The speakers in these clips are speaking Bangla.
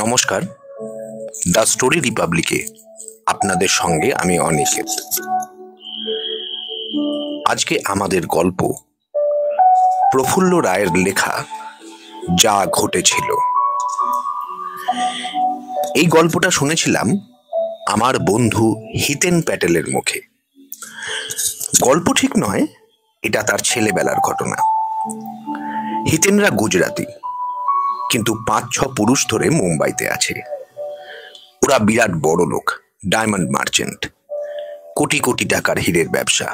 নমস্কার, দ্য স্টোরি রিপাবলিকে আপনাদের সঙ্গে আমি অনিকেত। আজকে আমাদের গল্প প্রফুল্ল রায়ের লেখা যা ঘটেছিল। এই গল্পটা শুনেছিলাম আমার বন্ধু হিতেন প্যাটেলের মুখে। গল্প ঠিক নয়, এটা তার ছেলেবেলার ঘটনা। হিতেনরা গুজরাতি, কিন্তু 5-6 পুরুষ ধরে মুম্বাইতে আছে। ওরা বিরাট বড় লোক, ডায়মন্ড মার্চেন্ট, কোটি কোটি টাকার হীরের ব্যবসা।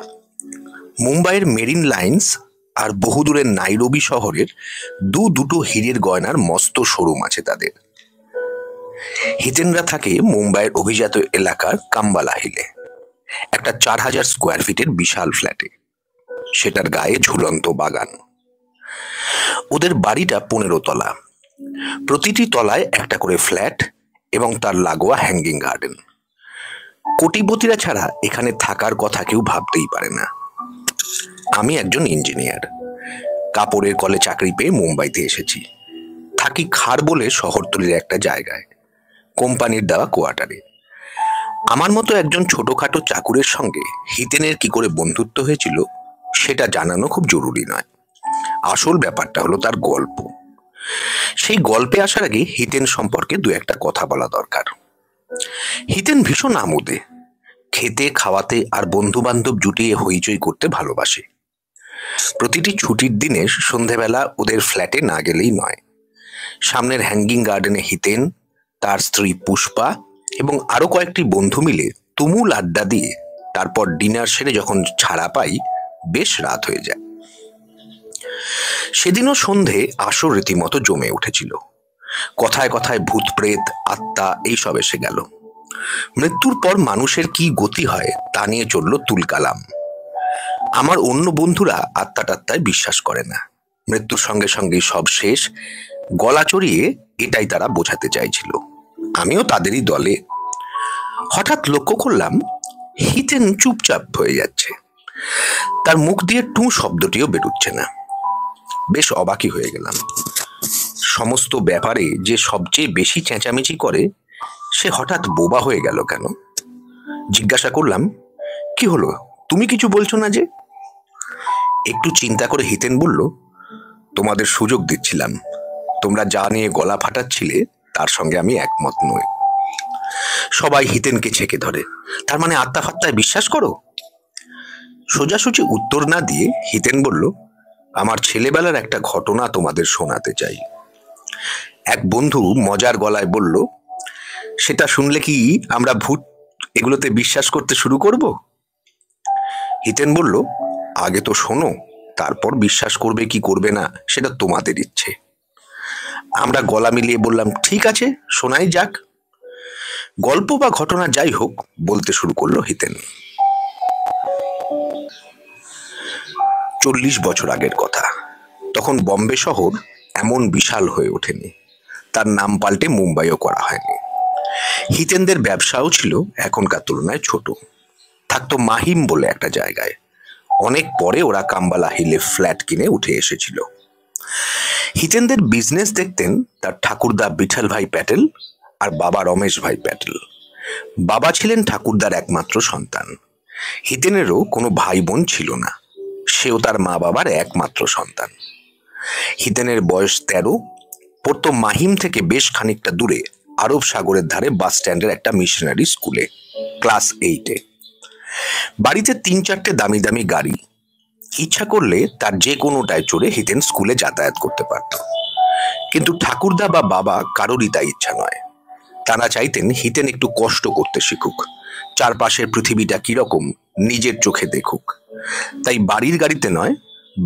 মুম্বাইয়ের মেরিন লাইন্স আর বহুদূরের নাইরোবি শহরের দুটো হীরের গয়নার মস্ত শোরুম আছে তাদের। হিতেনরা থাকে মুম্বাইয়ের অভিজাত এলাকার কাম্বালা হিলে, একটা 4000 স্কোয়ার ফিটের বিশাল ফ্ল্যাটে। সেটার গায়ে ঝুলন্ত বাগান। ওদের বাড়িটা 15 তলা, প্রতিটি তলায় একটা করে ফ্ল্যাট এবং তার লাগোয়া হ্যাঙ্গিং গার্ডেন। কোটিপতিরা ছাড়া এখানে থাকার কথা কেউ ভাবতেই পারে না। আমি একজন ইঞ্জিনিয়ার, কাপড়ের কলে চাকরি পেয়ে মুম্বাইতে এসেছি। থাকি খাড় বলে শহরতলির একটা জায়গায়, কোম্পানির দেওয়া কোয়ার্টারে। আমার মতো একজন ছোটখাটো চাকুরের সঙ্গে হিতেনের কি করে বন্ধুত্ব হয়েছিল সেটা জানানো খুব জরুরি নয়। আসল ব্যাপারটা হলো তার গল্প। সেই গল্পে আসার আগে হিতেন সম্পর্কে 2-1 কথা বলা দরকার। হিতেন ভীষণ আমোদে, খেতে খাওয়াতে আর বন্ধু বান্ধব জুটিয়ে হইচই করতে ভালোবাসে। প্রতিটি ছুটির দিনে সন্ধেবেলা ওদের ফ্ল্যাটে না গেলেই নয়। সামনের হ্যাঙ্গিং গার্ডেনে হিতেন, তার স্ত্রী পুষ্পা এবং আরো কয়েকটি বন্ধু মিলে তুমুল আড্ডা দিয়ে তারপর ডিনার সেরে যখন ছাড়া পাই, বেশ রাত হয়ে যায়। সেদিনও সন্ধে আসর রীতিমতো জমে উঠেছিল। কথায় কথায় ভূত প্রেত আত্মা এইসব এসে গেল। মৃত্যুর পর মানুষের কি গতি হয় তা নিয়ে চলল তুলকালাম। আমার অন্য বন্ধুরা আত্মা টাত্মায় বিশ্বাস করে না। মৃত্যুর সঙ্গে সঙ্গেই সব শেষ, গলা চড়িয়ে এটাই তারা বোঝাতে চাইছিল। আমিও তাদেরই দলে। হঠাৎ লক্ষ্য করলাম হিতেন চুপচাপ হয়ে যাচ্ছে। তার মুখ দিয়ে টু শব্দটিও বেরোচ্ছে না। বেশ অবাকই হয়ে গেলাম। সমস্ত ব্যাপারে যে সবচেয়ে বেশি চেঁচামেচি করে, সে হঠাৎ বোবা হয়ে গেল কেন? জিজ্ঞাসা করলাম, কি হলো, তুমি কিছু বলছো না যে? একটু চিন্তা করে হিতেন বলল, তোমাদের সুযোগ দিচ্ছিলাম। তোমরা যা নিয়ে গলা ফাটাচ্ছিলে তার সঙ্গে আমি একমত নই। সবাই হিতেনকে ছেঁকে ধরে, তার মানে আত্মা ফাত্তায় বিশ্বাস করো? সোজাসুজি উত্তর না দিয়ে হিতেন বলল, আমার ছেলেবেলার একটা ঘটনা তোমাদের শোনাতে চাই। এক বন্ধু মজার গলায় বলল, সেটা শুনলে কি আমরা ভূত এগুলোতে বিশ্বাস করতে শুরু করব? হিতেন বলল, আগে তো শোনো, তারপর বিশ্বাস করবে কি করবে না সেটা তোমাদের ইচ্ছে। আমরা গলা মিলিয়ে বললাম, ঠিক আছে, শোনাই যাক। গল্প বা ঘটনা যাই হোক, বলতে শুরু করলো হিতেন। 40 বছর আগের কথা। তখন বম্বে শহর এমন বিশাল হয়ে ওঠেনি, তার নাম পাল্টে মুম্বাইও করা হয়নি। হিতেনদের ব্যবসাও ছিল এখনকার তুলনায় ছোট। থাকতো মাহিম বলে একটা জায়গায়। অনেক পরে ওরা কাম্বালা হিলে ফ্ল্যাট কিনে উঠে এসেছিল। হিতেনদের বিজনেস দেখতেন তার ঠাকুরদা বিঠল ভাই প্যাটেল আর বাবা রমেশ ভাই প্যাটেল। বাবা ছিলেন ঠাকুরদার একমাত্র সন্তান। হিতেনেরও কোনো ভাই বোন ছিল না, সেও তার মা বাবার একমাত্র সন্তান। হিতেনের বয়স 13, পড়তো মাহিম থেকে বেশ খানিকটা দূরে আরব সাগরের ধারে বাস স্ট্যান্ডের একটা মিশনারি স্কুলে, ক্লাস 8-এ। বাড়িতে 3-4টে দামি দামি গাড়ি। ইচ্ছা করলে তার যে কোনোটায় চড়ে হিতেন স্কুলে যাতায়াত করতে পারত। কিন্তু ঠাকুরদা বা বাবা কারোরই তা ইচ্ছা নয়। তারা চাইতেন হিতেন একটু কষ্ট করতে শিখুক, চারপাশের পৃথিবীটা কিরকম নিজের চোখে দেখুক। তাই বাড়ির গাড়িতে নয়,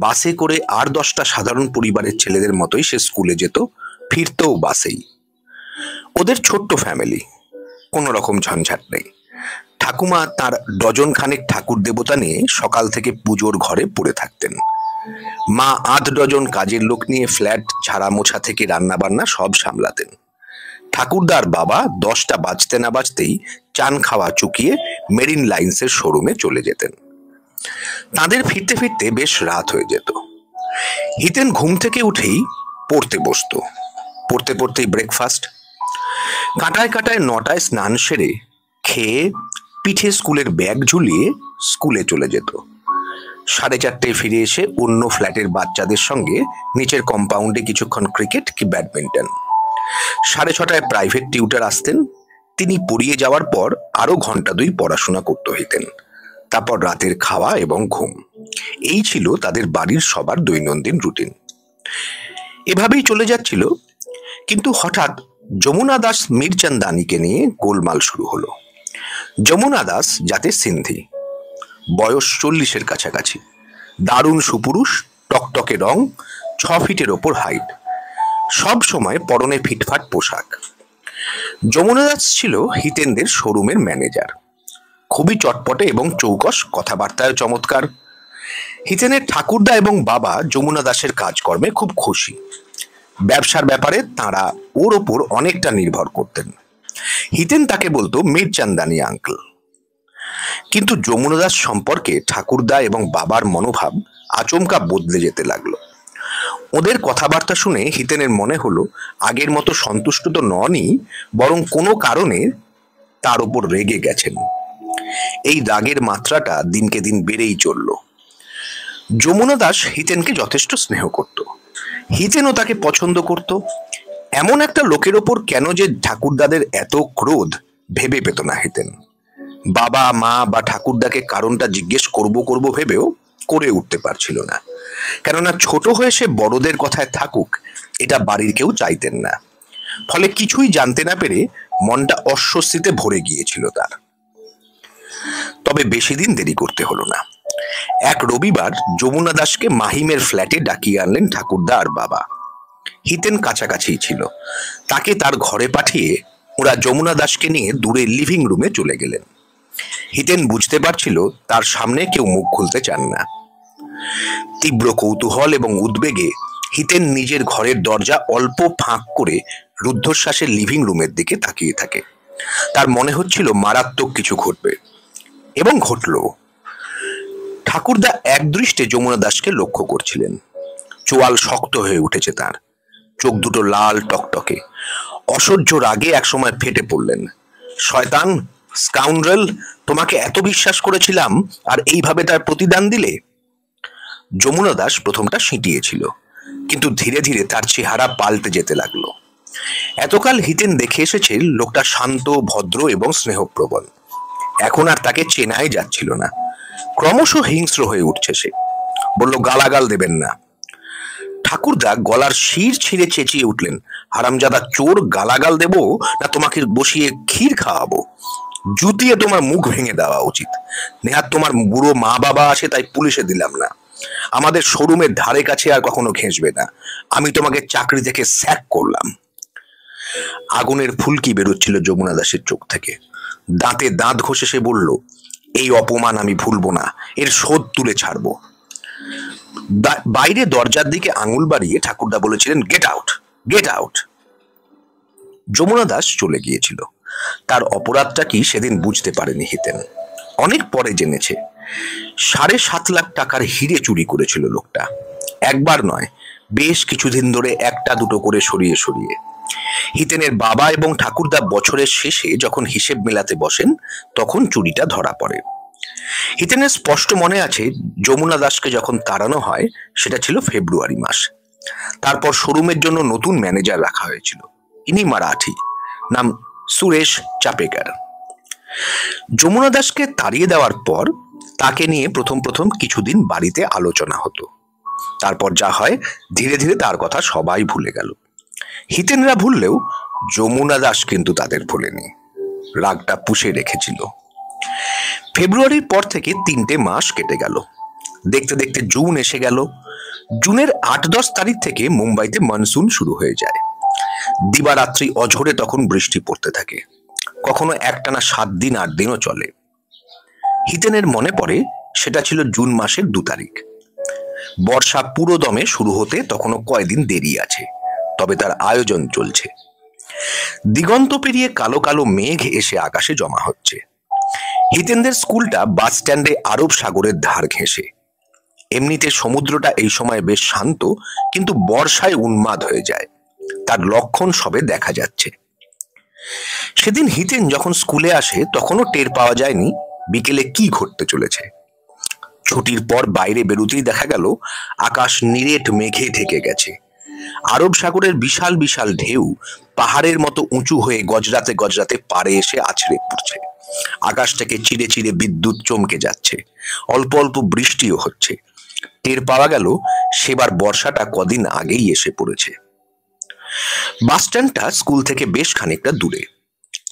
বাসে করে আর 10টা সাধারণ পরিবারের ছেলেদের মতোই সে স্কুলে যেত, ফিরতেও বাসেই। ওদের ছোট্ট ফ্যামিলি, কোনো রকম ঝঞ্ঝাট নেই। ঠাকুমা তার ডজন খানেক ঠাকুর দেবতা নিয়ে সকাল থেকে পুজোর ঘরে পড়ে থাকতেন। মা 8 ডজন কাজের লোক নিয়ে ফ্ল্যাট ঝাড়া মোছা থেকে রান্না বান্না সব সামলাতেন। ঠাকুরদার বাবা 10টা বাজতে না বাজতেই চান খাওয়া চুকিয়ে মেরিন লাইন্সের শোরুমে চলে যেতেন। তাদের ফিরতে ফিরতে বেশ রাত হয়ে যেত। হিতেন ঘুম থেকে উঠেই পড়তে বসতো। পড়তে পড়তেই ব্রেকফাস্ট। কাঁটায় কাঁটায় 9টায় স্নান সেরে খেয়ে পিঠে স্কুলের ব্যাগ ঝুলিয়ে স্কুলে চলে যেত। 4:30 ফিরে এসে অন্য ফ্ল্যাটের বাচ্চাদের সঙ্গে নিচের কম্পাউন্ডে কিছুক্ষণ ক্রিকেট কি ব্যাডমিন্টন। 6:30টায় প্রাইভেট টিউটর আসতেন, তিনি পড়িয়ে যাওয়ার পর আরো ঘন্টা 2 পড়াশোনা করতে হইতেন। তারপর রাতের খাওয়া এবং ঘুম। এই ছিল তাদের বাড়ির সবার দৈনন্দিন রুটিন। এভাবেই চলে যাচ্ছিল, কিন্তু হঠাৎ যমুনা দাস মিরচন্দানিকে নিয়ে গোলমাল শুরু হলো। যমুনা দাস জাতে সিন্ধি, বয়স 40-এর কাছাকাছি, দারুণ সুপুরুষ, টকটকে রং, 6 ফিটের ওপর হাইট, সব সময় পরনে ফিটফাট পোশাক। যমুনা দাস ছিল হিতেনদের শোরুমের ম্যানেজার, খুবই চটপটে এবং চৌকস, কথাবার্তায় চমৎকার। হিতেনের ঠাকুরদা এবং বাবা যমুনা দাসের কাজকর্মে খুব খুশি। ব্যবসার ব্যাপারে তাঁরা ওর ওপর অনেকটা নির্ভর করতেন। হিতেন তাকে বলতো মিরচন্দানি আঙ্কেল। কিন্তু যমুনা দাস সম্পর্কে ঠাকুরদা এবং বাবার মনোভাব আচমকা বদলে যেতে লাগলো। ওদের কথাবার্তা শুনে হিতেনের মনে হলো আগের মতো সন্তুষ্ট তো ননই, বরং কোনো কারণে তার উপর রেগে গেছেন। এই রাগের মাত্রাটা দিনকে দিন বেড়েই চলল। যমুনা দাস হিতেনকে যথেষ্ট স্নেহ করত, হিতেনও তাকে পছন্দ করত। এমন একটা লোকের ওপর কেন যে ঠাকুরদাদের এত ক্রোধ ভেবে পেত না হিতেন। বাবা মা বা ঠাকুরদাকে কারণটা জিজ্ঞেস করব ভেবেও করে উঠতে পারছিল না, কেননা ছোট হয়ে সে বড়দের কথায় থাকুক এটা বাড়ির কেউ চাইতেন না। ফলে কিছুই জানতে না পেরে মনটা অস্বস্তিতে ভরে গিয়েছিল তার। তবে বেশি দিন দেরি করতে হলো না। এক রবিবার যমুনা দাসকে মাহিমের ফ্ল্যাটে ডাকিয়ে আনলেন ঠাকুরদা আর বাবা। হিতেন কাছাকাছিই ছিল, তাকে তার ঘরে পাঠিয়ে ওরা যমুনা দাসকে নিয়ে দূরে লিভিং রুমে চলে গেলেন। হিতেন বুঝতে পারছিল তার সামনে কেউ মুখ খুলতে চান না। তীব্র কৌতূহল এবং উদ্বেগে হিতেন নিজের ঘরের দরজা অল্প ফাঁক করে রুদ্ধশ্বাসের লিভিং রুমের দিকে তাকিয়ে থাকে। তার মনে হচ্ছিল মারাত্মক কিছু ঘটবে, এবং ঘটল। ঠাকুরদা একদৃষ্টে যমুনা দাসকে লক্ষ্য করছিলেন। চোয়াল শক্ত হয়ে উঠেছে তার, চোখ দুটো লাল টকটকে। অসহ্য রাগে একসময় ফেটে পড়লেন। শয়তান, স্কাউন্ড্রেল, তোমাকে এত বিশ্বাস করেছিলাম আর এইভাবে তার প্রতিদান দিলে। যমুনা দাস প্রথমটা সিঁটিয়েছিল, কিন্তু ধীরে ধীরে তার চেহারা পাল্টে যেতে লাগলো। এতকাল হিতেন দেখে এসেছে লোকটা শান্ত, ভদ্র এবং স্নেহপ্রবণ। এখন আর তাকে চেনাই যাচ্ছিল না। ক্রমশ হিংস্র হয়ে উঠছে সে। বলল, গালাগাল দেবেন না। ঠাকুরদা গলার শির ছিঁড়ে চেঁচিয়ে উঠলেন, হারামজাদা চোর, গালাগাল দেব না তোমাকে বসিয়ে ক্ষীর খাওয়াবো? জুতিয়ে তোমার মুখ ভেঙে দেওয়া উচিত। নেহাত তোমার বুড়ো মা বাবা আছে তাই পুলিশে দিলাম না। আমাদের শোরুমের ধারে কাছে আর কখনো ঘেঁষবে না। আমি তোমাকে চাকরি থেকে স্যাক করলাম। আগুনের ফুলকি বেরোচ্ছিল যমুনা দাসের চোখ থেকে। দাঁতে দাঁত ঘষে সে বলল, এই অপমান আমি ভুলবো না, এর শোধ তুলে ছাড়বো। বাইরে দরজার দিকে আঙুল বাড়িয়ে ঠাকুরদা বলেছিলেন, get out, get out. Jamuna Das চলে গিয়েছিল। তার অপরাধটা কি সেদিন বুঝতে পারেনি হিতেন, অনেক পরে জেনেছে। 7.5 লাখ টাকার হিরে চুরি করেছিল লোকটা। একবার নয়, বেশ কিছুদিন ধরে একটা দুটো করে সরিয়ে সরিয়ে। হিতেনের বাবা এবং ঠাকুরদা বছরের শেষে যখন হিসেব মেলাতে বসেন তখন চুরিটা ধরা পড়ে। হিতেনের স্পষ্ট মনে আছে, যমুনা দাসকে যখন তাড়ানো হয় সেটা ছিল ফেব্রুয়ারি মাস। তারপর শোরুমের জন্য নতুন ম্যানেজার রাখা হয়েছিল। ইনি মারাঠি, নাম সুরেশ চাপেকার। যমুনা দাসকে তাড়িয়ে দেওয়ার পর তাকে নিয়ে প্রথম কিছুদিন বাড়িতে আলোচনা হতো। তারপর যা হয়, ধীরে ধীরে তার কথা সবাই ভুলে গেল। হিতেনরা ভুললেও যমুনা দাস কিন্তু তাদের ভুলেনি, রাগটা পুষে রেখেছিল। ফেব্রুয়ারির পর থেকে 3টে মাস কেটে গেল। দেখতে দেখতে জুন এসে গেল। জুনের 8-10 তারিখ থেকে মুম্বাইতে মনসুন শুরু হয়ে যায়। দিবারাত্রি অঝোরে তখন বৃষ্টি পড়তে থাকে, কখনো একটানা 7 দিন 8 দিনও চলে। হিতেনের মনে পড়ে সেটা ছিল জুন মাসের 2 তারিখ। বর্ষা পুরো দমে শুরু হতে তখনও কয়েকদিন দেরি আছে, তবে তার আয়োজন চলছে। দিগন্ত পেরিয়ে কালো কালো মেঘ এসে আকাশে জমা হচ্ছে। হিতেনদের স্কুলটা বাস স্ট্যান্ডে আরব সাগরের ধার ঘেঁষে। এমনিতে সমুদ্রটা এই সময় বেশ শান্ত, কিন্তু বর্ষায় উন্মাদ হয়ে যায়। তার লক্ষণ সবে দেখা যাচ্ছে। সেদিন হিতেন যখন স্কুলে আসে তখনও টের পাওয়া যায়নি বিকেলে কি ঘটতে চলেছে। ছুটির পর বাইরে বেরোতেই দেখা গেল আকাশ নিরেট মেঘে ঢেকে গেছে। আরব সাগরের বিশাল বিশাল ঢেউ পাহাড়ের মতো উঁচু হয়ে গজরাতে গজরাতে পাড়ে এসে আছড়ে পড়ছে। আকাশ থেকে চিড়ে চিড়ে বিদ্যুৎ চমকে যাচ্ছে। অল্প অল্প বৃষ্টিও হচ্ছে। টের পাওয়া গেল সেবার বর্ষাটা কদিন আগেই এসে পড়েছে। বাস স্ট্যান্ডটা স্কুল থেকে বেশ খানিকটা দূরে।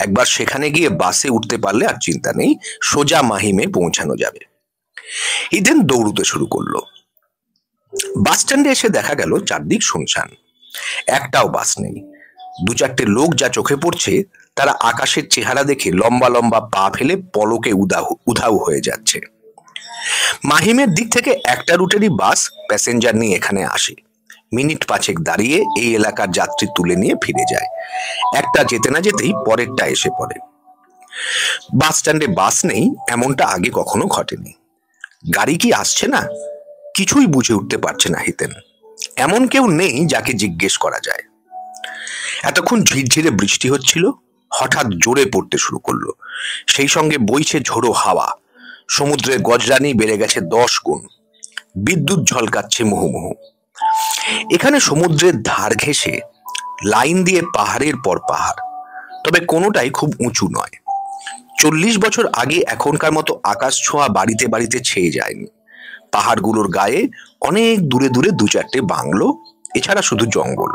একবার সেখানে গিয়ে বাসে উঠতে পারলে আর চিন্তা নেই, সোজা মাহিমে পৌঁছানো যাবে। হিতেন দৌড়ুতে শুরু করলো। বাস স্ট্যান্ডে এসে দেখা গেল চারদিক শুনশান, একটাও বাস নেই। দু চারটে লোক যা চোখে পড়ছে তারা আকাশের চেহারা দেখে লম্বা লম্বা পা ফেলে পলকে উধাও হয়ে যাচ্ছে। মাহিমের দিক থেকে একটা রুটেরই বাস প্যাসেঞ্জার নিয়ে এখানে আসে, মিনিট পাঁচেক দাঁড়িয়ে এই এলাকার যাত্রী তুলে নিয়ে ফিরে যায়। একটা যেতে না যেতেই পরেরটা এসে পড়ে। বাস স্ট্যান্ডে বাস নেই এমনটা আগে কখনো ঘটেনি। গাড়ি কি আসছে না কিছুই বুঝে উঠতে পারছে না হিতেন। এমন কেউ নেই যাকে জিজ্ঞেস করা যায়। এতক্ষণ ঝিরঝিরে বৃষ্টি হচ্ছিল, হঠাৎ জোরে পড়তে শুরু করলো। সেই সঙ্গে বইছে ঝোড়ো হাওয়া। সমুদ্রের গজরানি বেড়ে গেছে 10 গুণ। বিদ্যুৎ ঝলকাচ্ছে মুহুমুহু। এখানে সমুদ্রের ধার ঘেঁষে লাইন দিয়ে পাহাড়ের পর পাহাড়, তবে কোনোটাই খুব উঁচু নয়। 40 বছর আগে এখনকার মতো আকাশ ছোঁয়া বাড়িতে বাড়িতে ছেয়ে যায়নি। পাহাড়গুলোর গায়ে অনেক দূরে দূরে দু চারটে বাংলো, এছাড়া শুধু জঙ্গল।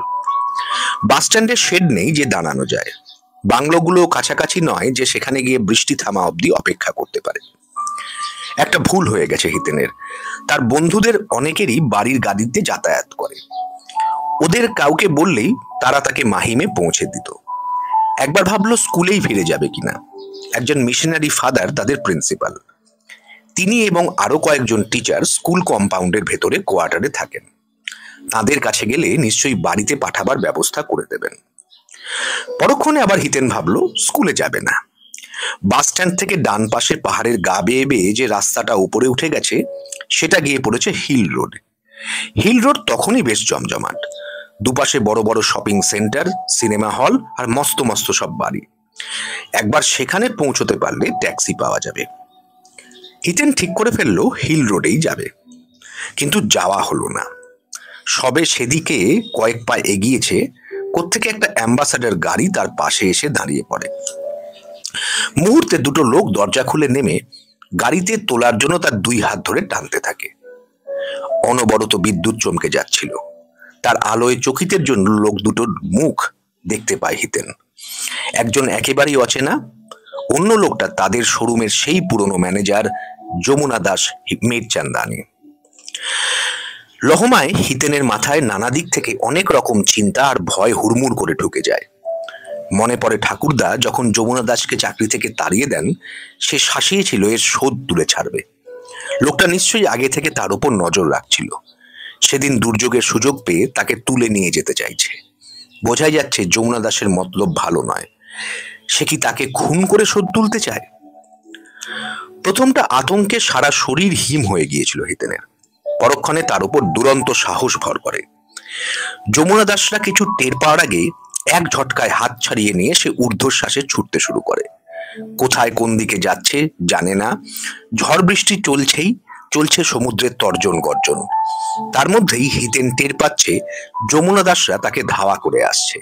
বাস স্ট্যান্ডের শেড নেই যে দাঁড়ানো যায়। বাংলোগুলো কাছাকাছি নয় যে সেখানে গিয়ে বৃষ্টি থামা অবধি অপেক্ষা করতে পারে। একটা ভুল হয়ে গেছে হিতেনের। তার বন্ধুদের অনেকেরই বাড়ির গাড়িতে যাতায়াত করে। ওদের কাউকে বললেই তারা তাকে মাহিমে পৌঁছে দিত। একবার ভাবলো স্কুলেই ফিরে যাবে কিনা। একজন মিশনারি ফাদার তাদের প্রিন্সিপাল। তিনি এবং আরো কয়েকজন টিচার স্কুল কম্পাউন্ডের ভেতরে কোয়ার্টারে থাকেন। তাদের কাছে গেলে নিশ্চয়ই বাড়িতে পাঠাবার ব্যবস্থা করে দেবেন। পরক্ষণে আবার হিতেন ভাবলো স্কুলে যাবে না। বাস স্ট্যান্ড থেকে ডান পাশে পাহাড়ের গা বেয়ে বেয়ে যে রাস্তাটা উপরে উঠে গেছে সেটা গিয়ে পড়েছে হিল রোড। হিল রোড তখনই বেশ জমজমাট। দুপাশে বড় বড় শপিং সেন্টার, সিনেমা হল আর মস্ত মস্ত সব বাড়ি। একবার সেখানে পৌঁছতে পারলে ট্যাক্সি পাওয়া যাবে। হিতেন ঠিক করে ফেললো হিল রোডেই যাবে, কিন্তু যাওয়া হলো না। সবে সেদিকে কয়েক পা এগিয়েছে, কোত্থেকে একটা অ্যাম্বাসাডার গাড়ি তার পাশে এসে দাঁড়িয়ে পড়ে। মুহূর্তে দুটো লোক দরজা খুলে নেমে গাড়িতে তোলার জন্য তার 2 হাত ধরে টানতে থাকে। অনবরত বিদ্যুৎ চমকে যাচ্ছিল। তার আলোয় চকিতের জন্য লোক দুটোর মুখ দেখতে পায় হিতেন। একজন একেবারেই অচেনা, অন্য লোকটা তাদের শোরুমের সেই পুরনো ম্যানেজার যমুনা দাস মিরচান্দানি। লহমায় হিতেনের মাথায় নানা দিক থেকে অনেক রকম চিন্তা আর ভয় হুড়মুড় করে ঢুকে যায়। মনে পড়ে ঠাকুরদা যখন যমুনা দাসকে চাকরি থেকে তাড়িয়ে দেন, সে শাসিয়েছিল এর শোধ তুলে ছাড়বে। লোকটা নিশ্চয়ই আগে থেকে তার উপর নজর রাখছিল। সেদিন দুর্যোগের সুযোগ পেয়ে তাকে তুলে নিয়ে যেতে চাইছে। বোঝাই যাচ্ছে যমুনা দাসের মতলব ভালো নয়। সে কি তাকে খুন করে শোধ তুলতে চায়? প্রথমটা আতঙ্কে সারা শরীর হিম হয়ে গিয়েছিল হিতেনের। পরক্ষণে তার উপর দুরন্ত সাহস ভর করে। যমুনা দাসরা কিছু টের পাওয়ার আগে এক ঝটকায় হাত ছাড়িয়ে নিয়ে সে ঊর্ধ্বশ্বাসে ছুটতে শুরু করে। কোথায় কোন দিকে যাচ্ছে জানে না। ঝড় বৃষ্টি চলছে সমুদ্রের তর্জন গর্জন। তার মধ্যেই হিতেন টের পাচ্ছে যমুনা দাসরা তাকে ধাওয়া করে আসছে।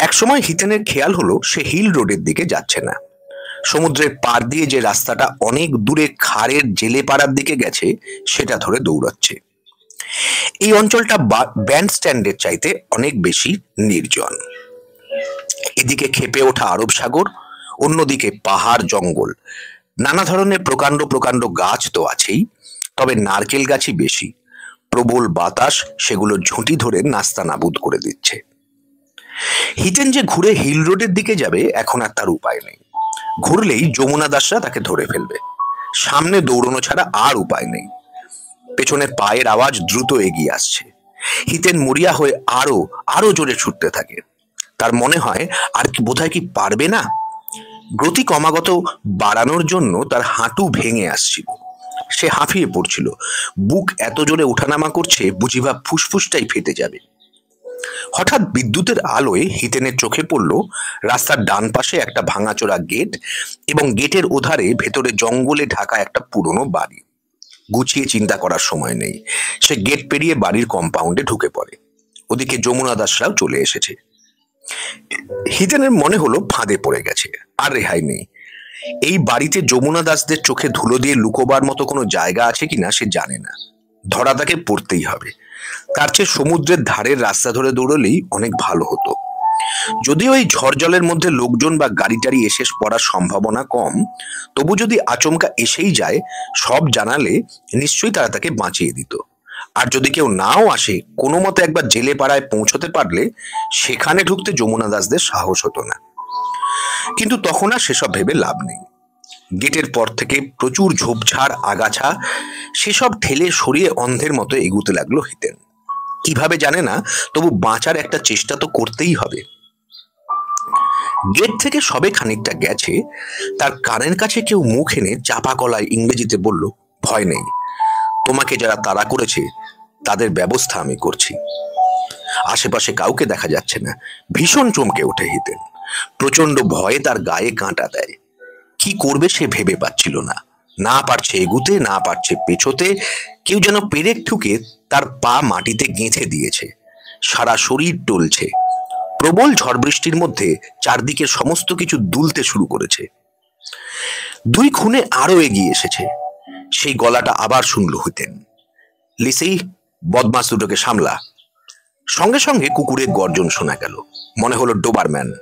একসময় হিতেনের খেয়াল হলো সে হিল রোডের দিকে যাচ্ছে না। সমুদ্রের পার দিয়ে যে রাস্তাটা অনেক দূরে খাড়ের জেলে পাড়ার দিকে গেছে সেটা ধরে দৌড়াচ্ছে। এই অঞ্চলটা ব্যান্ড স্ট্যান্ডের চাইতে অনেক বেশি নির্জন। এদিকে ক্ষেপে ওঠা আরব সাগর, অন্যদিকে পাহাড় জঙ্গল। নানা ধরনের প্রকাণ্ড প্রকাণ্ড গাছ তো আছেই, তবে নারকেল গাছই বেশি। প্রবল বাতাস সেগুলো ঝুঁটি ধরে নাস্তানাবুদ করে দিচ্ছে। হিতেন যে ঘুরে হিল রোডের দিকে যাবে এখন আর তার উপায় নেই। ঘুরলেই যমুনা দাসরা তাকে ধরে ফেলবে। সামনে দৌড়ানো ছাড়া আর উপায় নেই। পেছনের পায়ের আওয়াজ দ্রুত এগিয়ে আসছে। হিতেন মরিয়া হয়ে আরো জোরে ছুটতে থাকে। তার মনে হয় আর বোধহয় কি পারবে না। গতি ক্রমাগত বাড়ানোর জন্য তার হাঁটু ভেঙে আসছিল। সে হাঁফিয়ে পড়ছিল। বুক এত জোরে ওঠানামা করছে বুঝিবা ফুসফুসটাই ফেটে যাবে। হঠাৎ বিদ্যুতের আলোয় হিতেনের চোখে পড়ল রাস্তার ডান পাশে একটা ভাঙাচোরা গেট এবং গেটের ওধারে ভেতরে জঙ্গলে ঢাকা একটা পুরনো বাড়ি। গুছিয়ে চিন্তা করার সময় নেই, সে গেট পেরিয়ে বাড়ির কম্পাউন্ডে ঢুকে পড়ে। ওদিকে যমুনা দাসরাও চলে এসেছে। হিতেনের মনে হলো ফাঁদে পড়ে গেছে, আর রেহাই নেই। এই বাড়িতে যমুনা দাসদের চোখে ধুলো দিয়ে লুকোবার মতো কোনো জায়গা আছে কিনা সে জানে না। ধরা তাকে পড়তেই হবে। তার চেয়ে সমুদ্রের ধারের রাস্তা ধরে দৌড়লেই অনেক ভালো হতো। যদিও এই ঝড় জলের মধ্যে লোকজন বা গাড়ি টাড়ি এসে পড়ার সম্ভাবনা কম, তবু যদি আচমকা এসেই যায়, সব জানালে নিশ্চয়ই তারা তাকে বাঁচিয়ে দিত। আর যদি কেউ নাও আসে, কোনো মতে একবার জেলে পাড়ায় পৌঁছতে পারলে সেখানে ঢুকতে যমুনা দাসদের সাহস হতো না। কিন্তু তখন আর সেসব ভেবে লাভ নেই। গেটের পর থেকে প্রচুর ঝোপঝাড় আগাছা, সেসব ঠেলে সরিয়ে অন্ধের মতো এগুতে লাগলো হিতেন। কিভাবে জানে না, তবু বাঁচার একটা চেষ্টা তো করতেই হবে। গেট থেকে সবে খানিকটা গেছে, তার কানের কাছে কেউ মুখ এনে চাপা গলায় ইংরেজিতে বলল, ভয় নেই, তোমাকে যারা তাড়া করেছে তাদের ব্যবস্থা আমি করছি। আশেপাশে কাউকে দেখা যাচ্ছে না। ভীষণ চমকে ওঠে হিতেন। প্রচন্ড ভয়ে তার গায়ে কাঁটা দেয়। কি করবে সে ভেবে পাচ্ছিল না। না পারছে এগুতে, না পারছে পেছোতে। কেউ যেন পেরেক ঠুকে তার পা মাটিতে গেঁথে দিয়েছে। সারা শরীর টলছে। প্রবল ঝড় বৃষ্টির মধ্যে চারদিকে সমস্ত কিছু দুলতে শুরু করেছে। দুই খুনে আরো এগিয়ে এসেছে। সেই গলাটা আবার শুনল হিতেন, লিসি, বদমাস দুটোকে সামলা। সঙ্গে সঙ্গে কুকুরের গর্জন শোনা গেল। মনে হলো ডোবারম্যান।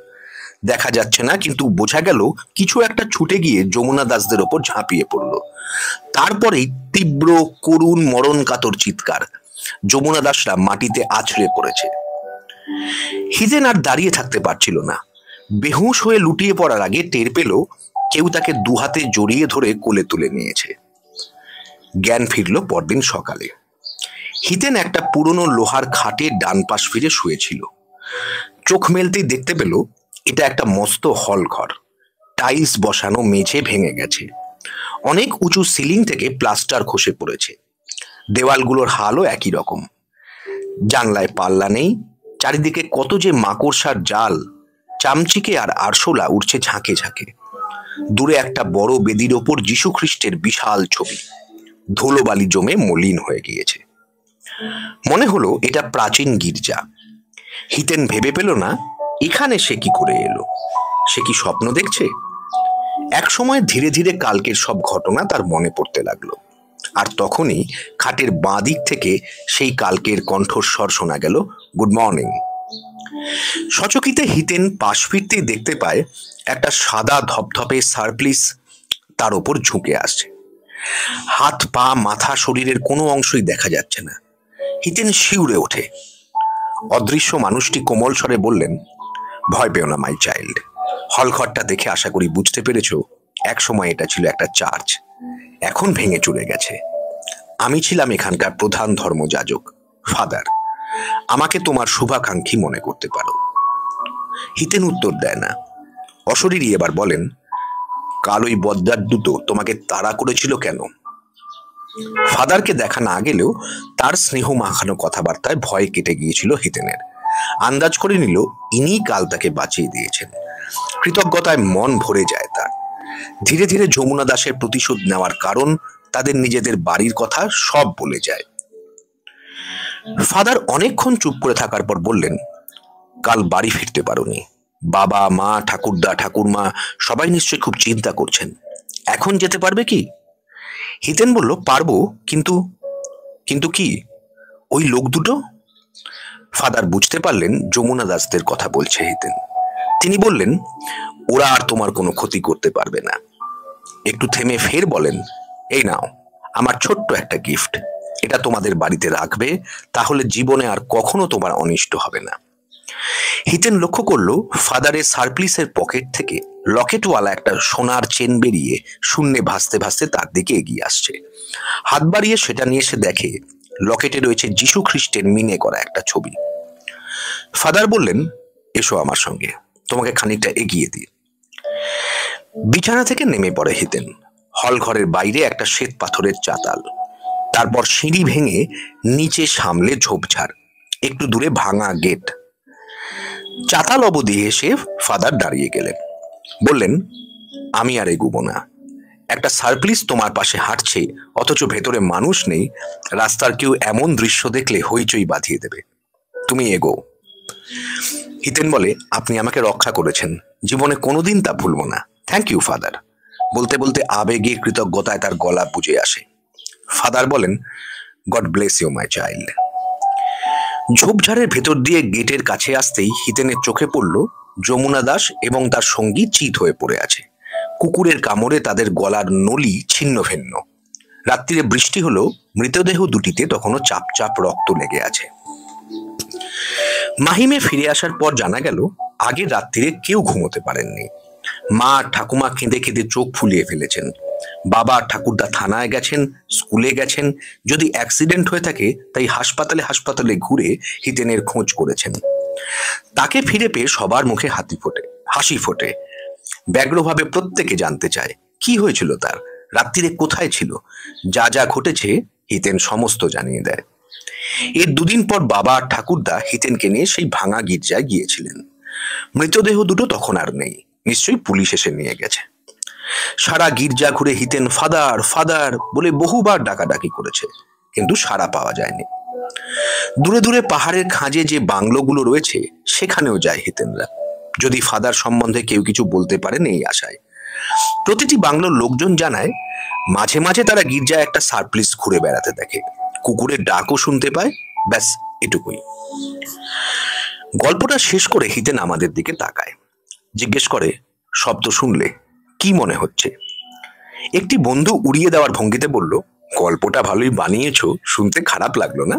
দেখা যাচ্ছে না, কিন্তু বোঝা গেল কিছু একটা ছুটে গিয়ে যমুনা দাসদের ওপর ঝাঁপিয়ে পড়ল। তারপরেই তীব্র করুণ মরণ কাতর চিৎকার। যমুনা দাসরা মাটিতে আছড়ে পড়েছে। হিতেন আর দাঁড়িয়ে থাকতে পারছিল না। বেহুশ হয়ে লুটিয়ে পড়ার আগে টের পেল কেউ তাকে দুহাতে জড়িয়ে ধরে কোলে তুলে নিয়েছে। জ্ঞান ফিরল পরদিন সকালে। হিতেন একটা পুরনো লোহার খাটে ডান পাশ ফিরে শুয়েছিল। চোখ মেলতেই দেখতে পেল এটা একটা মস্ত হল ঘর। টাইলস বসানো মেঝে ভেঙে গেছে। অনেক উঁচু সিলিং থেকে প্লাস্টার খসে পড়েছে। দেওয়ালগুলোর হালও একই রকম। জানলায় পাল্লা নেই। চারিদিকে কত যে মাকড়সার জাল, চামচিকে আর আরশোলা উঠছে ঝাঁকে ঝাঁকে। দূরে একটা বড় বেদির ওপর যীশু খ্রিস্টের বিশাল ছবি। ধুলোবালি জমে মলিন হয়ে গিয়েছে। মনে হলো এটা প্রাচীন গির্জা। হিতেন ভেবে পেল না এখানে সে কি করে এলো। সে কি স্বপ্ন দেখছে? এক সময় ধীরে ধীরে কালকের সব ঘটনা তার মনে পড়তে লাগলো। আর তখনই খাটের বাঁ দিক থেকে সেই কালকের কণ্ঠস্বর শোনা গেল, গুড মর্নিং। সচকিতে হিতেন পাশ ফিরতেই দেখতে পায় একটা সাদা ধপধপে সারপ্লিস তার ওপর ঝুঁকে আসছে। হাত পা মাথা শরীরের কোনো অংশই দেখা যাচ্ছে না। হিতেন শিউরে ওঠে। অদৃশ্য মানুষটি কোমল স্বরে বললেন, ভয় পেও না মাই চাইল্ড। হলঘরটা দেখে আশা করি বুঝতে পেরেছ, এক সময় এটা ছিল একটা চার্চ। এখন ভেঙে চুরে গেছে। আমি ছিলাম এখানকার প্রধান ধর্মযাজক, ফাদার। আমাকে তোমার শুভাকাঙ্ক্ষী মনে করতে পারো। হিতেন উত্তর দেয় না। অশরীরী এবার বলেন, কাল ওই বদ্দার দুটো তোমাকে তাড়া করেছিল কেন? ফাদারকে দেখা না গেলেও তার স্নেহ মাখানো কথাবার্তায় ভয় কেটে গিয়েছিল হিতেনের। আন্দাজ করে নিল ইনি কাল তাকে বাঁচিয়ে দিয়েছেন। কৃতজ্ঞতায় মন ভরে যায় তার। ধীরে ধীরে যমুনা দাসের প্রতিশোধ নেওয়ার কারণ, তাদের নিজেদের বাড়ির কথা সব বলে যায়। ফাদার অনেকক্ষণ চুপ করে থাকার পর বললেন, কাল বাড়ি ফিরতে পারোনি। বাবা মা ঠাকুরদা ঠাকুরমা সবাই নিশ্চয়ই খুব চিন্তা করছেন। এখন যেতে পারবে কি? হিতেন বলল, পারবো, কিন্তু কিন্তু কি? ওই লোক দুটো। ফাদার বুঝতে পারলেন যমুনা দাসদের কথা বলছে হিতেন। তিনি বললেন, ওরা আর তোমার কোনো ক্ষতি করতে পারবে না। একটু থেমে ফের বলেন, এই নাও আমার ছোট্ট একটা গিফট। এটা তোমাদের বাড়িতে রাখবে, তাহলে জীবনে আর কখনো তোমার অনিষ্ট হবে না। হিতেন লক্ষ্য করলো ফাদারের সারপ্লিসের পকেট থেকে লকেটওয়ালা একটা সোনার চেন বেরিয়ে শূন্যে ভাসতে ভাসতে তার দিকে এগিয়ে আসছে। হাত বাড়িয়ে সেটা নিয়ে সে দেখে লকেটে রয়েছে যীশু খ্রিস্টের মিনে করা একটা ছবি। ফাদার বললেন, এসো আমার সঙ্গে, তোমাকে খানিকটা এগিয়ে দিই। বিছানা থেকে নেমে পড়ে হিতেন। হল ঘরের বাইরে একটা শ্বেত পাথরের চাতাল, তারপর সিঁড়ি ভেঙে নিচে সামলে ঝোপঝাড়, একটু দূরে ভাঙা গেট। চাতাল অবধি এসে ফাদার দাঁড়িয়ে গেলেন, বললেন, আমি আর এগুবো না। একটা সার্প্লিস তোমার পাশে হাঁটছে, অথচ ভেতরে মানুষ নেই। রাস্তার কেউ এমন দৃশ্য দেখলে হইচই বাঁধিয়ে দেবে। তুমি এগো। হিতেন বলে, আপনি আমাকে রক্ষা করেছেন, জীবনে কোনোদিন তা ভুলব না। Thank you father. বলতে বলতে আবেগে কৃতজ্ঞতায় তার গলা বুঝে আসে। ফাদার বলেন, God bless you my child. ঝোপঝাড়ের ভেতর দিয়ে গেটের কাছে আসতেই হিতেনের চোখে পড়ল যমুনা দাস এবং তার সঙ্গী চিত হয়ে পড়ে আছে। কুকুরের কামড়ে তাদের গলার নলি ছিন্ন ভিন্ন। রাত্রিরে বৃষ্টি হলো, মৃতদেহ দুটিতে তখনও চাপ চাপ রক্ত লেগে আছে। মাহিমে ফিরে আসার পর জানা গেল, আগের রাত্রিরে কেউ ঘুমোতে পারেননি। মা ঠাকুমা কেঁদে কেঁদে চোখ ফুলিয়ে ফেলেছেন। বাবা ঠাকুরদা থানায় গেছেন, স্কুলে গেছেন। যদি অ্যাক্সিডেন্ট হয়ে থাকে তাই হাসপাতালে হাসপাতালে ঘুরে হিতেনের খোঁজ করেছেন। তাকে ফিরে পেয়ে সবার মুখে হাসি ফোটে। ব্যগ্রভাবে প্রত্যেকে জানতে চায় কি হয়েছিল তার, রাত্রিরে কোথায় ছিল। যা যা ঘটেছে হিতেন সমস্ত জানিয়ে দেয়। এর দুদিন পর বাবা ঠাকুরদা হিতেনকে নিয়ে সেই ভাঙা গির্জায় গিয়েছিলেন। মৃতদেহ দুটো তখন আর নেই, নিশ্চয়ই পুলিশ এসে নিয়ে গেছে। সারা গির্জা ঘুরে হিতেন ফাদার ফাদার বলে বহুবার ডাকাডাকি করেছে, কিন্তু সাড়া পাওয়া যায়নি। দূরে দূরে পাহাড়ের খাঁজে যে বাংলোগুলো রয়েছে সেখানেও যায় হিতেনরা, যদি ফাদার সম্বন্ধে কেউ কিছু বলতে পারেন এই আশায়। প্রতিটি বাংলোর লোকজন জানায়, মাঝে মাঝে তারা গির্জায় একটা সার্প্লিস ঘুরে বেড়াতে দেখে, কুকুরের ডাকও শুনতে পায়। ব্যাস এটুকুই। গল্পটা শেষ করে হিতেন আমাদের দিকে তাকায়, জিজ্ঞেস করে, শব্দ শুনলে কি মনে হচ্ছে? একটি বন্ধু উড়িয়ে দেওয়ার ভঙ্গিতে বলল, গল্পটা ভালোই বানিয়েছ, শুনতে খারাপ লাগলো না?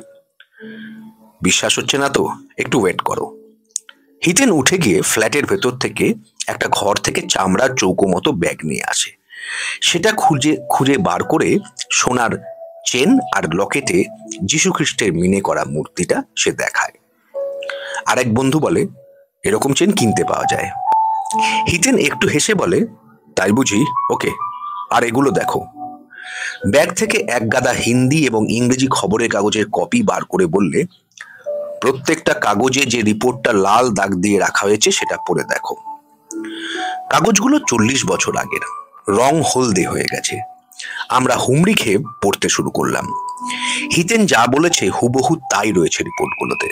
বিশ্বাস হচ্ছে না তো একটু ওয়েট করো। হিতেন উঠে গিয়ে ফ্ল্যাটের ভেতর থেকে একটা ঘর থেকে চামড়ার চৌকো মতো ব্যাগ নিয়ে আসে। সেটা খুঁজে বার করে সোনার চেন আর লকেটে যীশু খ্রিস্টের মিনে করা মূর্তিটা সে দেখায়। আরেক বন্ধু বলে, এরকম চেন কিনতে পাওয়া যায়। হিতেন একটু হেসে বলে, তাই বুঝি, ওকে, আর এগুলো দেখো। ব্যাগ থেকে এক গাদা হিন্দি এবং ইংরেজি খবরের কাগজের কপি বার করে বললে, প্রত্যেকটা কাগজে যে রিপোর্টটা লাল দাগ দিয়ে রাখা হয়েছে সেটা পড়ে দেখো। কাগজগুলো 40 বছর আগের, রং হলদে হয়ে গেছে। আমরা হুমড়ি খেয়ে পড়তে শুরু করলাম। হিতেন যা বলেছে হুবহু তাই রয়েছে রিপোর্টগুলোতে,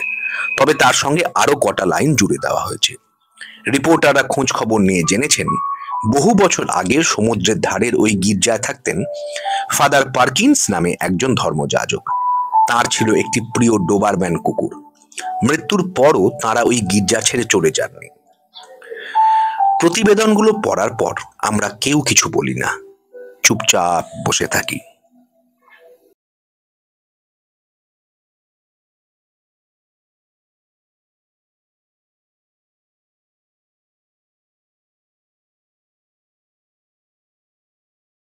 তবে তার সঙ্গে আরো কটা লাইন জুড়ে দেওয়া হয়েছে। রিপোর্টাররা খোঁজ খবর নিয়ে জেনেছেন, বহু বছর আগের সমুদ্রের ধারের ওই গির্জায় থাকতেন ফাদার পার্কিন্স নামে একজন ধর্মযাজক। তার ছিল একটি প্রিয় ডোবারম্যান কুকুর। মৃত্যুর পরও তারা ওই গির্জা ছেড়ে চলে যাননি। প্রতিবেদনগুলো পড়ার পর আমরা কেউ কিছু বলি না, চুপচাপ বসে থাকি।